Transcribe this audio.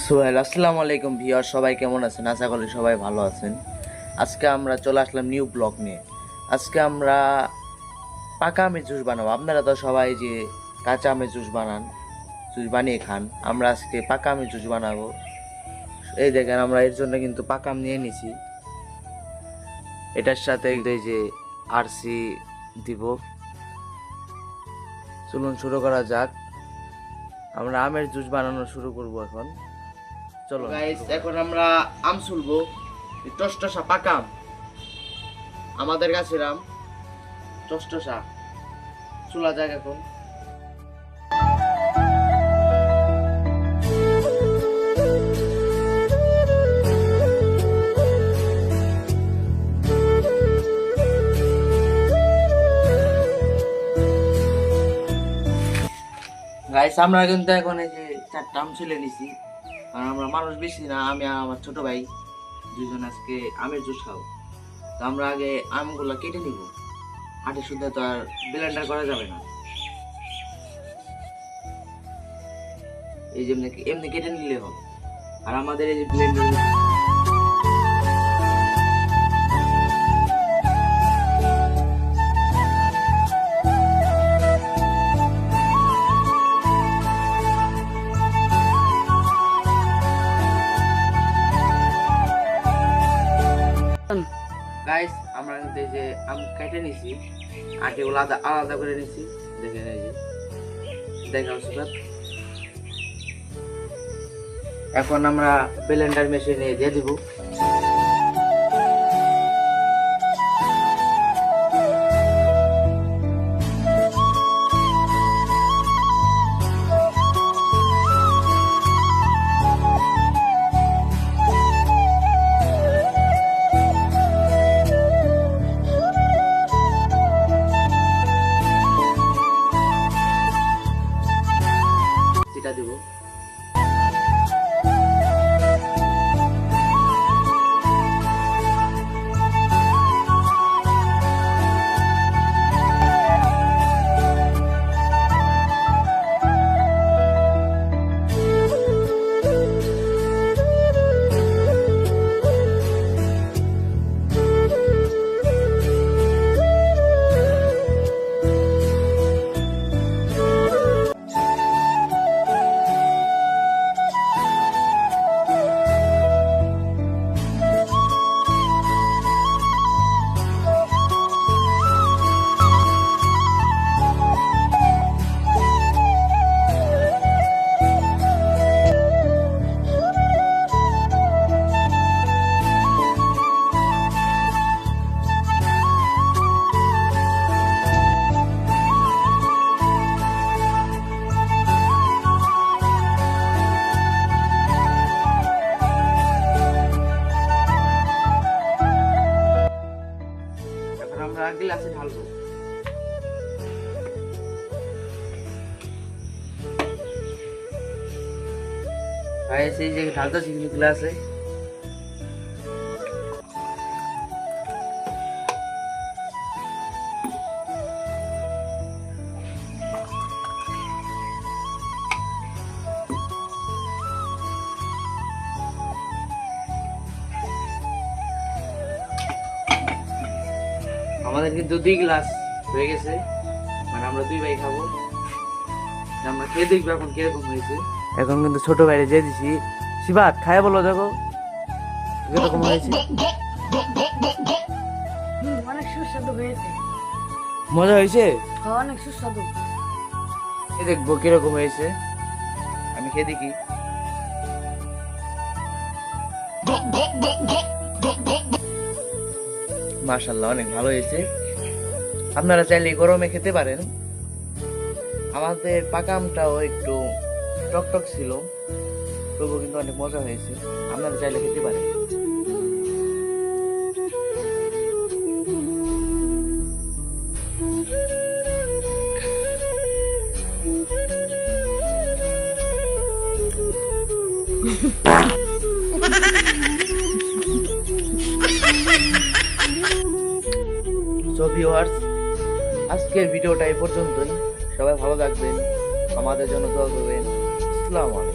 সোহেল আসসালামু আলাইকুম ভিউয়ার, সবাই কেমন আছেন? আশা করি সবাই ভালো আছেন। আজকে আমরা চলে আসলাম নিউ ব্লগ নিয়ে। আজকে আমরা পাকা আমের জুস বানাবো। আপনারা তো সবাই যে কাঁচা আমের জুস বানিয়ে খান। আমরা আজকে পাকা আমের জুস বানাবো। এই দেখেন, আমরা এর জন্য কিন্তু পাকা আম নিয়ে নিছি। এটার সাথে এই যে আরসি দিব। চলুন শুরু করা যাক। আমরা আমের জুস বানানো শুরু করব এখন। চলো গাইস, এখন আমরা আম ছুলবো। টসটসা পাকা আম, আমাদের গাছের আম, টসটসা চুলা যাক এখন। গাইস, আমরা কিন্তু এখন এই যে 4টা আম ছুলে নিছি। কারণ আমরা মানুষ বেশি না, আমি আর আমার ছোট ভাই দুজন আজকে আমের জুস খাবো। তো আমরা আগে আমগুলো কেটে নিব। হাতে শুদ্ধ তো আর ব্লেন্ডার করা যাবে না। এই যে এমনি কেটে নিলে হবে। আর আমাদের এই যে ব্লেন্ডার গাইস, আমরা কিন্তু এই যে আম কেটে নিছি, আটিগুলো আলাদা আলাদা করে নিছি। দেখেন এই যে দেখা হচ্ছে। এখন আমরা ব্লেন্ডার মেশিনে দিয়ে দিব। দিব আমরা গ্লাসে ঢালবো। গাইস, এই যে ঢালতেছি কিন্তু গ্লাসে। আমাদের কিন্তু 2 গ্লাস হয়ে গেছে, মানে আমরা 2 ভাই খাবো। আমরা খেয়ে দেখবো এখন কিরকম হয়েছে। এখন কিন্তু ছোট ভাইরে দিয়ে দিছি। শিবাত খায় বলো, দেখো কিরকম হয়েছে। অনেক সুস্বাদু হয়েছে। মজা হয়েছে, অনেক সুস্বাদু। খেয়ে দেখবো কিরকম হয়েছে। আমি খেয়ে দেখি। মাশাআল্লাহ, অনেক ভালো হয়েছে। আপনারা চাইলে গরমে খেতে পারেন। আমাদের পাকা আমটাও একটু টকটক ছিল, তবুও কিন্তু অনেক মজা হয়েছে। আপনারা চাইলে খেতে পারেন। সো ভিউয়ার্স, আজকের ভিডিওটা এই পর্যন্তই। সবাই ভালো থাকবেন, আমাদের জন্য দোয়া করবেন। আসসালামু আলাইকুম।